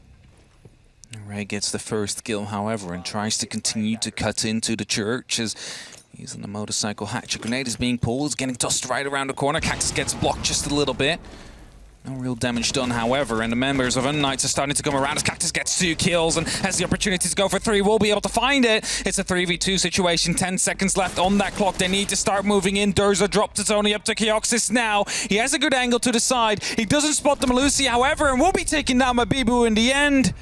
E: Ray gets the first kill, however, and tries to continue to cut into the church as he's on the motorcycle hatch. A grenade is being pulled, it's getting tossed right around the corner. Cactus gets blocked just a little bit. No real damage done, however, and the members of UnKnights are starting to come around as Cactus gets 2 kills and has the opportunity to go for 3. Will be able to find it. It's a 3v2 situation. 10 seconds left on that clock. They need to start moving in. Durza dropped it only up to Kioxis now. He has a good angle to the side. He doesn't spot the Malusi, however, and will be taking down Mabibu in the end.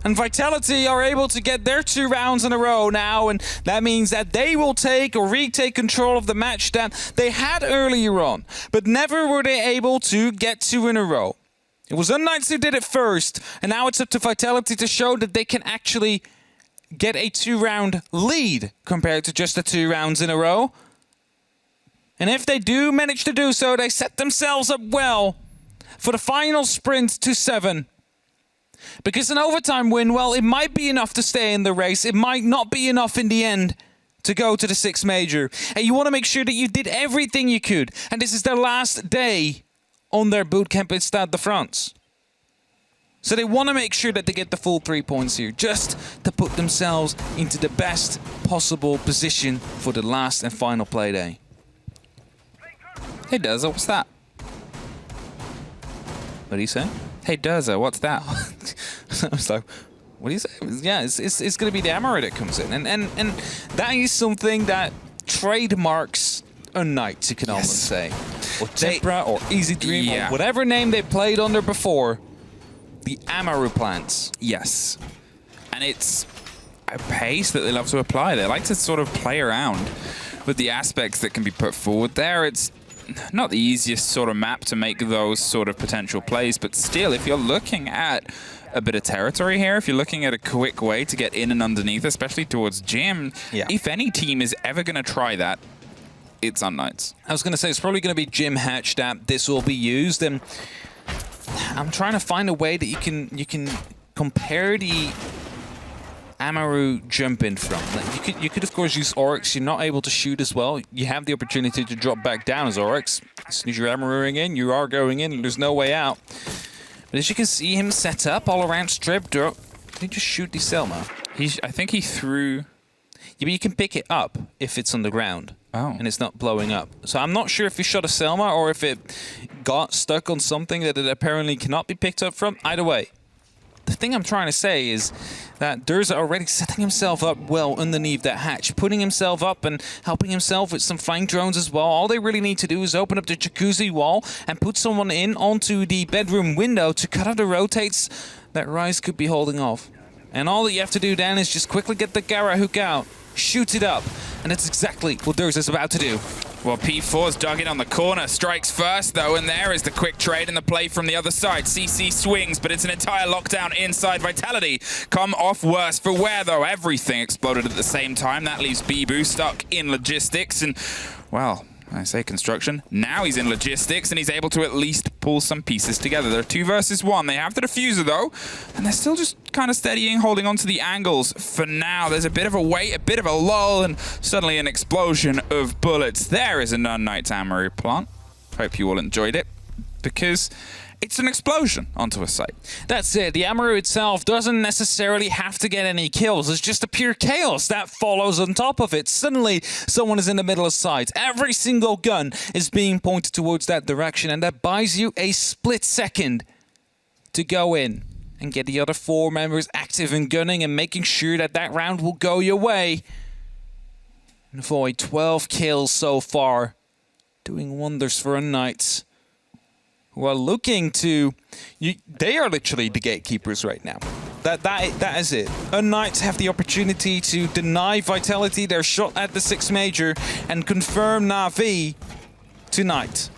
E: And Vitality are able to get their 2 rounds in a row now, and that means that they will take or retake control of the match that they had earlier on, but never were they able to get 2 in a row. It was UnKnights who did it first, and now it's up to Vitality to show that they can actually get a 2-round lead compared to just the 2 rounds in a row. And if they do manage to do so, they set themselves up well for the final sprint to 7. Because an overtime win, well, it might be enough to stay in the race. It might not be enough in the end to go to the 6th major. And you want to make sure that you did everything you could. And this is their last day on their bootcamp at Stade de France. So they want to make sure that they get the full 3 points here, just to put themselves into the best possible position for the last and final Playday.
D: Hey, Durza, what's that?
E: What do you say?
D: Hey, Durza, what's that?
E: I was like, what do you say? Yeah, it's going to be the Amara that comes in. And that is something that trademarks UnKnights, you can almost say. Or Tempra, or Easy Dream, or whatever name they played under before. The Amaru plants.
D: Yes. And it's a pace that they love to apply. They like to sort of play around with the aspects that can be put forward there. It's not the easiest sort of map to make those sort of potential plays, but still, if you're looking at a bit of territory here, if you're looking at a quick way to get in and underneath, especially towards Jim, if any team is ever going to try that, it's UnKnights.
E: I was going to say, it's probably going to be Jim Hatch that this will be used, and I'm trying to find a way that you can compare the Amaru jump in from. Like you could of course use Oryx. You're not able to shoot as well. You have the opportunity to drop back down as Oryx. As soon as you're Amaruing in, you are going in, and there's no way out. But as you can see him set up all around strip. Did he just shoot the Selma?
D: I think he threw...
E: Yeah, but you can pick it up if it's on the ground.
D: Oh.
E: And it's not blowing up. So I'm not sure if he shot a Selma or if it got stuck on something that it apparently cannot be picked up from. Either way, the thing I'm trying to say is that Durza already setting himself up well underneath that hatch, putting himself up and helping himself with some flank drones as well. All they really need to do is open up the jacuzzi wall and put someone in onto the bedroom window to cut out the rotates that Rise could be holding off. And all that you have to do then is just quickly get the Gara hook out, shoot it up, and that's exactly what Durza's about to do.
D: Well, P4's dug in on the corner. Strikes first, though, and there is the quick trade and the play from the other side. CC swings, but it's an entire lockdown inside. Vitality come off worse for wear, though. Everything exploded at the same time. That leaves Bibu stuck in logistics, and, well, I say construction. Now he's in logistics, and he's able to at least pull some pieces together. They're 2 versus 1. They have the diffuser, though, and they're still just kind of steadying, holding on to the angles for now. There's a bit of a wait, a bit of a lull, and suddenly an explosion of bullets. There is an UnKnights ammo plant. Hope you all enjoyed it, because it's an explosion onto a site.
E: That's it. The Amaru itself doesn't necessarily have to get any kills. It's just a pure chaos that follows on top of it. Suddenly, someone is in the middle of sight. Every single gun is being pointed towards that direction, and that buys you a split second to go in and get the other 4 members active and gunning and making sure that that round will go your way. And avoid 12 kills so far, doing wonders for UnKnights. Well, looking to... they are literally the gatekeepers right now. That is it. UnKnights have the opportunity to deny Vitality their shot at the 6th major and confirm Na'Vi tonight.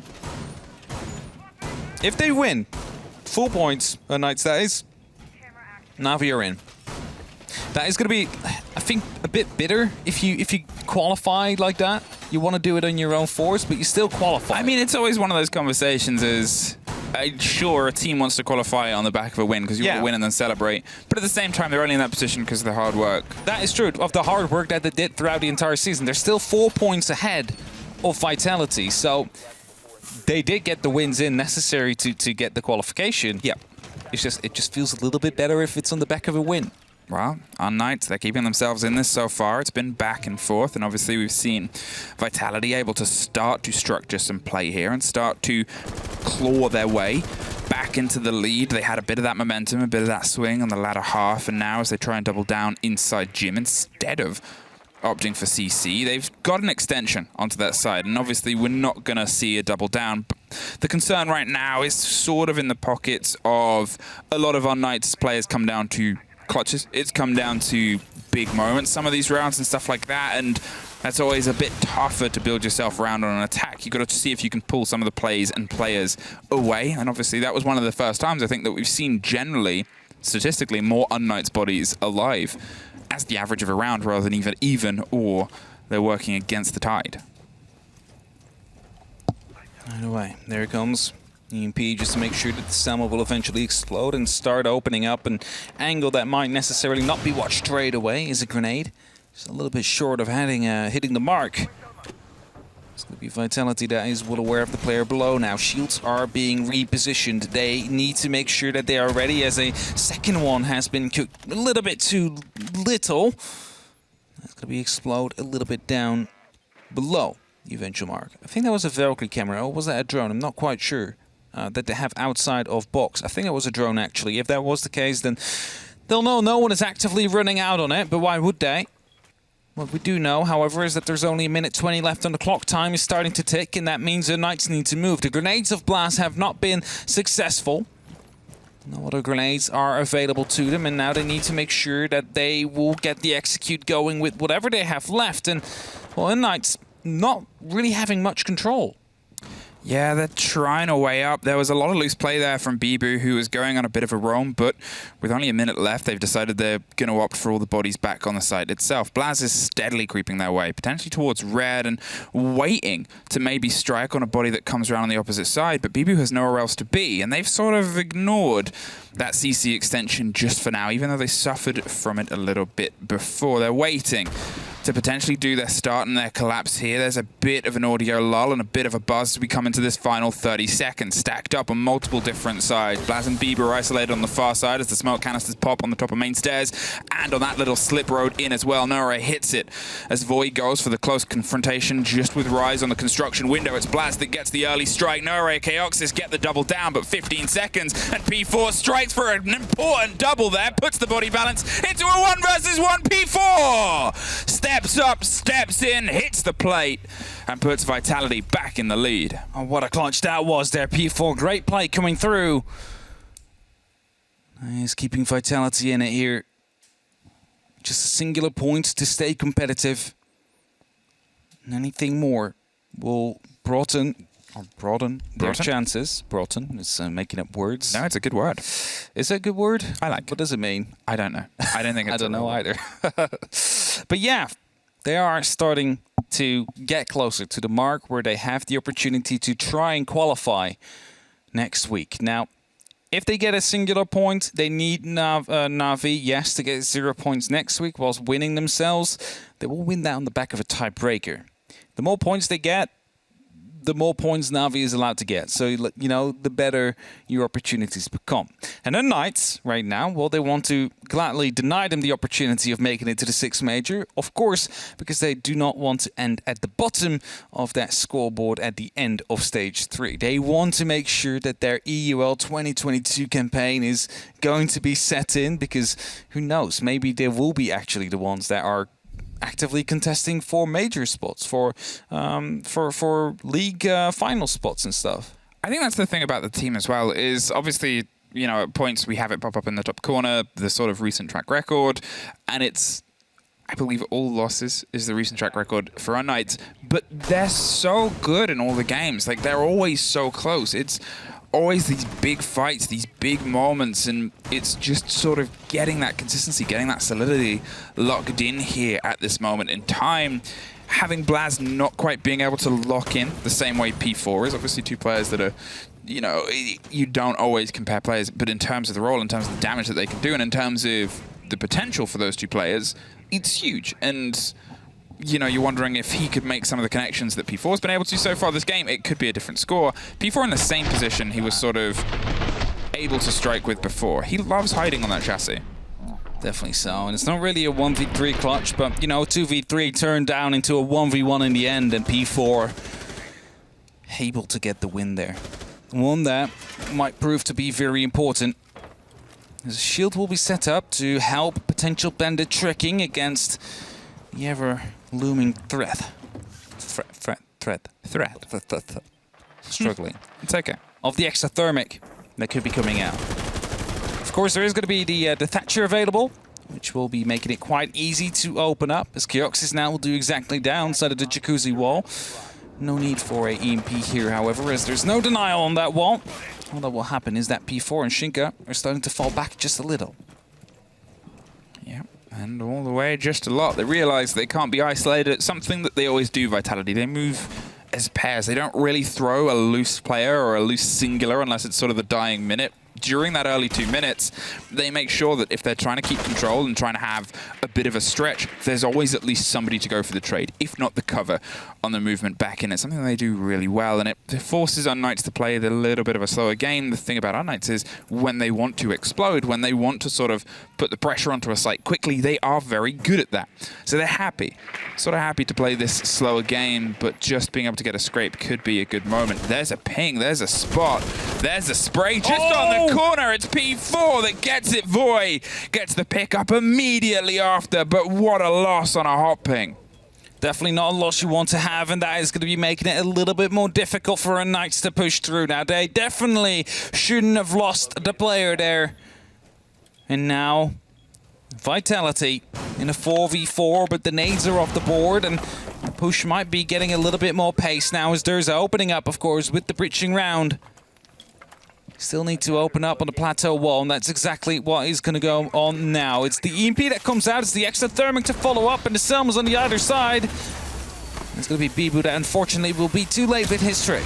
E: If they win, full points, UnKnights that is, Na'Vi are in. That is going to be, I think, a bit bitter if you qualify like that. You want to do it on your own force, but you still qualify.
D: I mean, it's always one of those conversations is, sure, a team wants to qualify on the back of a win because you want to win and then celebrate. But at the same time, they're only in that position because of the hard work.
E: That is true. Of the hard work that they did throughout the entire season. They're still 4 points ahead of Vitality. So they did get the wins in necessary to get the qualification. Yeah. It just feels a little bit better if it's on the back of a win.
D: Well, UnKnights, they're keeping themselves in this so far. It's been back and forth, and obviously we've seen Vitality able to start to structure some play here and start to claw their way back into the lead. They had a bit of that momentum, a bit of that swing on the latter half, and now as they try and double down inside Gym, instead of opting for CC, they've got an extension onto that side, and obviously we're not going to see a double down. The concern right now is sort of in the pockets of a lot of UnKnights players come down to clutches. It's come down to big moments, some of these rounds and stuff like that, and that's always a bit tougher to build yourself around on an attack. You've got to see if you can pull some of the plays and players away, and obviously that was one of the first times I think that we've seen generally, statistically, more UnKnights bodies alive as the average of a round rather than even or they're working against the tide.
E: Anyway, there it comes. EMP just to make sure that the Selma will eventually explode and start opening up an angle that might necessarily not be watched straight away is a grenade. Just a little bit short of hitting the mark. It's going to be Vitality that is well aware of the player below now. Shields are being repositioned. They need to make sure that they are ready as a second one has been cooked a little bit too little. That's going to be explode a little bit down below the eventual mark. I think that was a Valkyrie camera, or was that a drone? I'm not quite sure. That they have outside of box. I think it was a drone actually. If that was the case, then they'll know no one is actively running out on it, but why would they? What we do know, however, is that there's only a minute 20 left on the clock. Time is starting to tick, and that means the UnKnights need to move. The grenades of Blast have not been successful. No other grenades are available to them, and now they need to make sure that they will get the execute going with whatever they have left. And, well, UnKnights not really having much control.
D: Yeah, they're trying a way up. There was a lot of loose play there from Bibu, who was going on a bit of a roam, but with only a minute left, they've decided they're going to opt for all the bodies back on the site itself. Blaz is steadily creeping their way, potentially towards red, and waiting to maybe strike on a body that comes around on the opposite side, but Bibu has nowhere else to be, and they've sort of ignored that CC extension just for now, even though they suffered from it a little bit before. They're waiting to to potentially do their start and their collapse here. There's a bit of an audio lull and a bit of a buzz as we come into this final 30 seconds, stacked up on multiple different sides. Blaz and Bieber are isolated on the far side as the smoke canisters pop on the top of main stairs, and on that little slip road in as well. Nora hits it as Void goes for the close confrontation just with Rise on the construction window. It's Blaz that gets the early strike. Nora, Chaoxis get the double down, but 15 seconds, and P4 strikes for an important double there, puts the body balance into a 1 versus 1. P4 steps up, steps in, hits the plate, and puts Vitality back in the lead.
E: Oh, what a clutch that was there, P4. Great play coming through. He's keeping Vitality in it here. Just a singular point to stay competitive. And anything more will broaden their chances. Broughton is making up words.
D: No, it's a good word.
E: Is it a good word?
D: I like it.
E: What does it mean?
D: I don't know. I don't think it's
E: I don't know either. But yeah, they are starting to get closer to the mark where they have the opportunity to try and qualify next week. Now, if they get a singular point, they need Na'Vi, yes, to get 0 points next week whilst winning themselves. They will win that on the back of a tiebreaker. The more points they get, the more points Na'Vi is allowed to get. So, you know, the better your opportunities become. And UnKnights, right now, well, they want to gladly deny them the opportunity of making it to the 6th major, of course, because they do not want to end at the bottom of that scoreboard at the end of Stage 3. They want to make sure that their EUL 2022 campaign is going to be set in, because who knows, maybe they will be actually the ones that are actively contesting for major spots, for league final spots and stuff.
D: I think that's the thing about the team as well, is obviously, you know, at points we have it pop up in the top corner, the sort of recent track record, and it's, I believe all losses is the recent track record for UnKnights, but they're so good in all the games. Like, they're always so close. It's always these big fights, these big moments, and it's just sort of getting that consistency, getting that solidity locked in here at this moment in time. Having Blaz not quite being able to lock in the same way P4 is, obviously two players that are, you know, you don't always compare players, but in terms of the role, in terms of the damage that they can do, and in terms of the potential for those two players, it's huge. And you know, you're wondering if he could make some of the connections that P4's been able to so far this game. It could be a different score. P4 in the same position he was sort of able to strike with before. He loves hiding on that chassis.
E: Definitely so, and it's not really a 1v3 clutch, but, you know, 2v3 turned down into a 1v1 in the end, and P4 able to get the win there. One that might prove to be very important. As a shield will be set up to help potential bandit tricking against the ever-looming threat. Struggling.
D: It's okay.
E: Of the exothermic that could be coming out. Of course, there is going to be the Thatcher available, which will be making it quite easy to open up, as Chaoxis now will do exactly that outside of the jacuzzi wall. No need for a EMP here, however, as there's no denial on that wall. All that will happen is that P4 and Shinka are starting to fall back just a little.
D: Yeah, and all the way just a lot. They realize they can't be isolated. It's something that they always do, Vitality. They move as pairs. They don't really throw a loose player or a loose singular unless it's sort of the dying minute. During that early 2 minutes, they make sure that if they're trying to keep control and trying to have a bit of a stretch, there's always at least somebody to go for the trade, if not the cover on the movement back in. It's something they do really well, and it forces UnKnights to play a little bit of a slower game. The thing about UnKnights is when they want to explode, when they want to sort of put the pressure onto a site quickly, they are very good at that. So they're happy, sort of happy to play this slower game, but just being able to get a scrape could be a good moment. There's a ping, there's a spot, there's a spray just on the corner. It's P4 that gets it. Void gets the pick up immediately after, but what a loss on a hot ping.
E: Definitely not a loss you want to have, and that is going to be making it a little bit more difficult for UnKnights to push through. Now, they definitely shouldn't have lost the player there. And now, Vitality in a 4v4, but the nades are off the board, and the push might be getting a little bit more pace now as Durza opening up, of course, with the breaching round. Still need to open up on the plateau wall, and that's exactly what is going to go on now. It's the EMP that comes out, it's the exothermic to follow up, and the Selma's on the other side. It's going to be Bibu that unfortunately will be too late with his trick.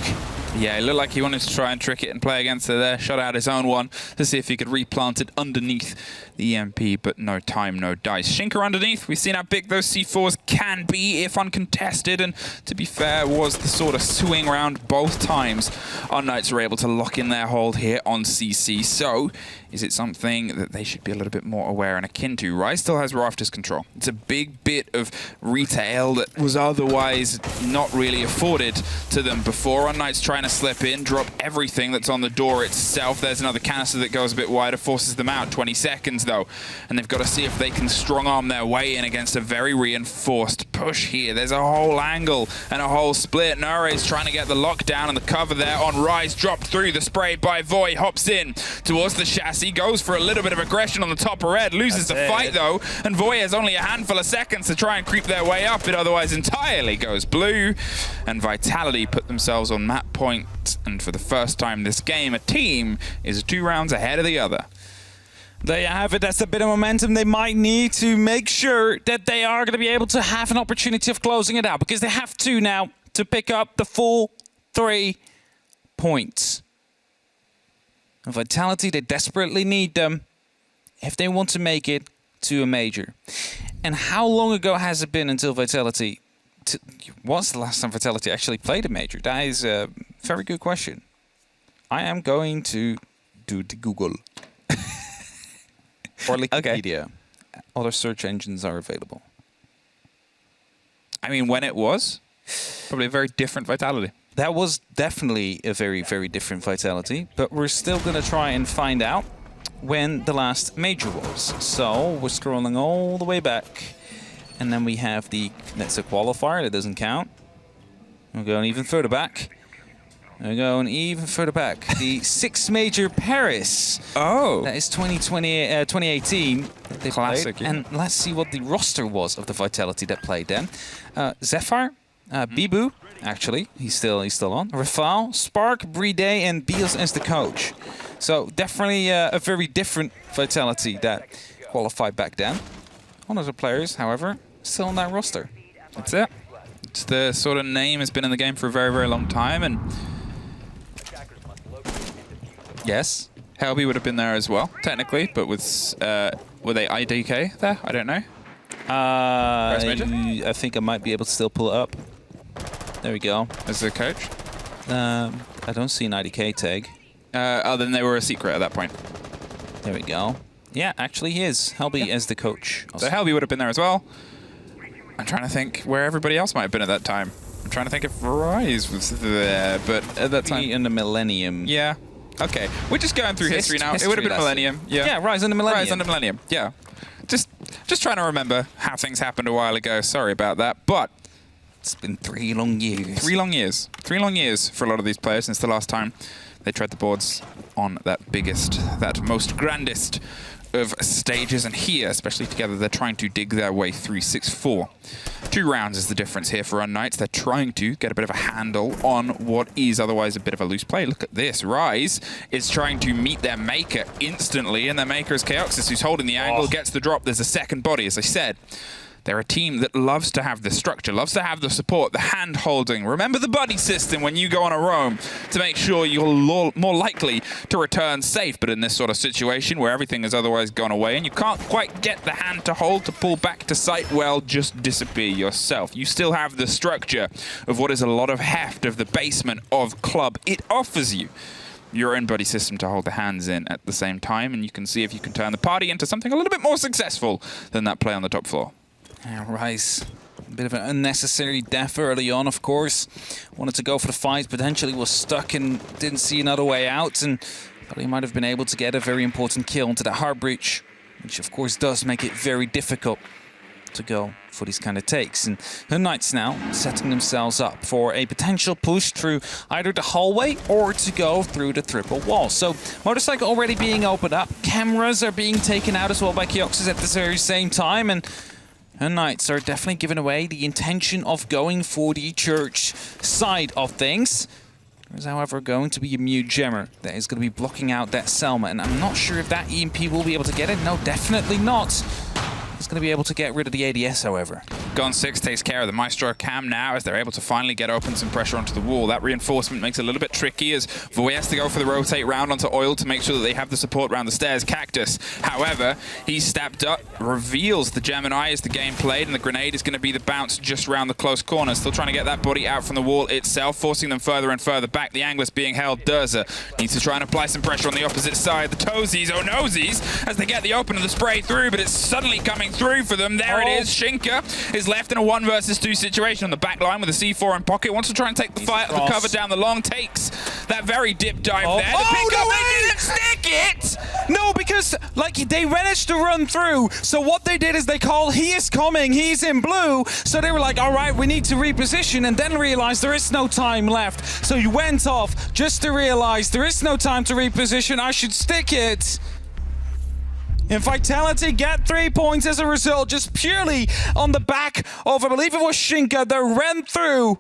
D: Yeah, it looked like he wanted to try and trick it and play against it there. Shot out his own one to see if he could replant it underneath the EMP, but no time, no dice. Shinker underneath. We've seen how big those C4s can be if uncontested, and to be fair, was the sort of swing round both times. UnKnights were able to lock in their hold here on CC, so is it something that they should be a little bit more aware and akin to? Rise still has Rafters control. It's a big bit of retail that was otherwise not really afforded to them before. UnKnights trying to slip in, drop everything that's on the door itself. There's another canister that goes a bit wider, forces them out. 20 seconds though, and they've got to see if they can strong arm their way in against a very reinforced push here. There's a whole angle and a whole split. Nure's trying to get the lockdown and the cover there on Rise, dropped through the spray by Voy, hops in towards the chassis. He goes for a little bit of aggression on the top of red, loses the fight though, and Voy has only a handful of seconds to try and creep their way up. It otherwise entirely goes blue, and Vitality put themselves on that point, and for the first time this game, a team is 2 rounds ahead of the other.
E: There you have it. That's a bit of momentum they might need to make sure that they are going to be able to have an opportunity of closing it out, because they have to now to pick up the full 3 points. Vitality, they desperately need them if they want to make it to a major. And how long ago has it been until Vitality... What's the last time Vitality actually played a major? That is a very good question. I am going to do the Google. Or Wikipedia. Okay. Other search engines are available.
D: I mean, when it was, probably a very different Vitality.
E: That was definitely a very, very different Vitality, but we're still going to try and find out when the last major was. So we're scrolling all the way back, and then we have that's a qualifier, that doesn't count. We're going even further back. We're going even further back. The 6th major Paris.
D: Oh.
E: That is 2018. They
D: Classic,
E: played.
D: yeah.
E: And let's see what the roster was of the Vitality that played then. Zephyr, Bibu, actually, he's still on. Rafal, Spark, Bride, and Beals as the coach. So definitely a very different Vitality that qualified back then. One of the players, however, still on that roster.
D: That's it. It's the sort of name has been in the game for a very, very long time, and
E: yes,
D: Helby would have been there as well, technically, but with were they IDK there? I don't know.
E: I think I might be able to still pull it up. There we go.
D: As the coach?
E: I don't see an IDK tag.
D: Then they were a secret at that point.
E: There we go. Yeah, actually he is. Helby as the coach.
D: So Helby would have been there as well. I'm trying to think where everybody else might have been at that time. I'm trying to think if Rise was there, but at that time...
E: in the Millennium.
D: Yeah. Okay. We're just going through history now. It would have been Millennium. Yeah.
E: Yeah, Rise under Millennium.
D: Rise under Millennium. Yeah. Just trying to remember how things happened a while ago. Sorry about that. But
E: it's been 3 long years.
D: 3 long years. 3 long years for a lot of these players since the last time they tread the boards on that biggest, that most grandest of stages, and here, especially together, they're trying to dig their way through 6-4. 2 rounds is the difference here for UnKnights. They're trying to get a bit of a handle on what is otherwise a bit of a loose play. Look at this. Rise is trying to meet their maker instantly, and their maker is Chaoxis, who's holding the angle, gets the drop. There's a second body, as I said. They're a team that loves to have the structure, loves to have the support, the hand-holding. Remember the buddy system when you go on a roam to make sure you're more likely to return safe. But in this sort of situation where everything has otherwise gone away and you can't quite get the hand to hold to pull back to sight, well, just disappear yourself. You still have the structure of what is a lot of heft of the basement of Club. It offers you your own buddy system to hold the hands in at the same time, and you can see if you can turn the party into something a little bit more successful than that play on the top floor.
E: Rise, a bit of an unnecessary death early on, of course. Wanted to go for the fight, potentially was stuck and didn't see another way out, and probably might have been able to get a very important kill into that hard breach, which of course does make it very difficult to go for these kind of takes. And UnKnights now setting themselves up for a potential push through either the hallway or to go through the triple wall. So motorcycle already being opened up, cameras are being taken out as well by Chaoxis at the very same time, and UnKnights are definitely giving away the intention of going for the church side of things. There's, however, going to be a mute gemmer that is going to be blocking out that Selma, and I'm not sure if that EMP will be able to get it. No, definitely not. is going to be able to get rid of the ADS, however.
D: Gone 6 takes care of the Maestro cam now as they're able to finally get open some pressure onto the wall. That reinforcement makes it a little bit tricky as Voy has to go for the rotate round onto Oil to make sure that they have the support around the stairs. Cactus, however, he's stepped up, reveals the Gemini as the game played, and the grenade is going to be the bounce just around the close corner. Still trying to get that body out from the wall itself, forcing them further and further back. The Anglers being held. Durza needs to try and apply some pressure on the opposite side. The Toesies, oh nosies, as they get the open of the spray through, but it's suddenly coming through for them. There it is. Shinka is left in a 1 versus 2 situation on the back line with a C4 in pocket. Wants to try and take the cover down the long. Takes that very dip dive there. The pickup, they didn't stick it!
E: No, because like they managed to run through. So what they did is they called, he is coming, he's in blue. So they were like, all right, we need to reposition, and then realized there is no time left. So you went off just to realize there is no time to reposition. I should stick it. And Vitality get 3 points as a result, just purely on the back of, I believe it was Shinka, that ran through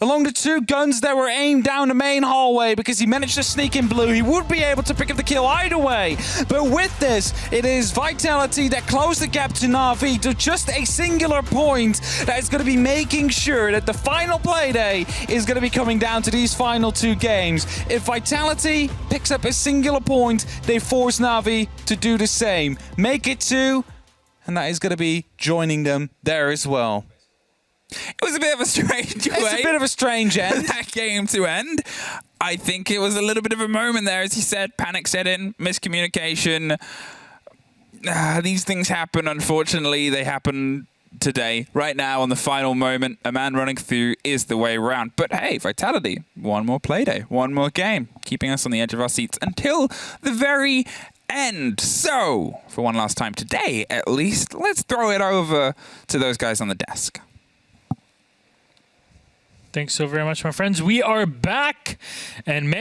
E: along the 2 guns that were aimed down the main hallway because he managed to sneak in blue. He would be able to pick up the kill either way. But with this, it is Vitality that closed the gap to Na'Vi to just a singular point that is going to be making sure that the final Playday is going to be coming down to these final 2 games. If Vitality picks up a singular point, they force Na'Vi to do the same. Make it 2, and that is going to be joining them there as well.
D: It was a bit of a strange way.
E: It's a bit of a strange end.
D: That game to end. I think it was a little bit of a moment there, as he said. Panic set in, miscommunication. These things happen, unfortunately. They happen today, right now, on the final moment. A man running through is the way around. But hey, Vitality, one more Playday, one more game, keeping us on the edge of our seats until the very end. So, for one last time today, at least, let's throw it over to those guys on the desk.
A: Thanks so very much, my friends. We are back, and man.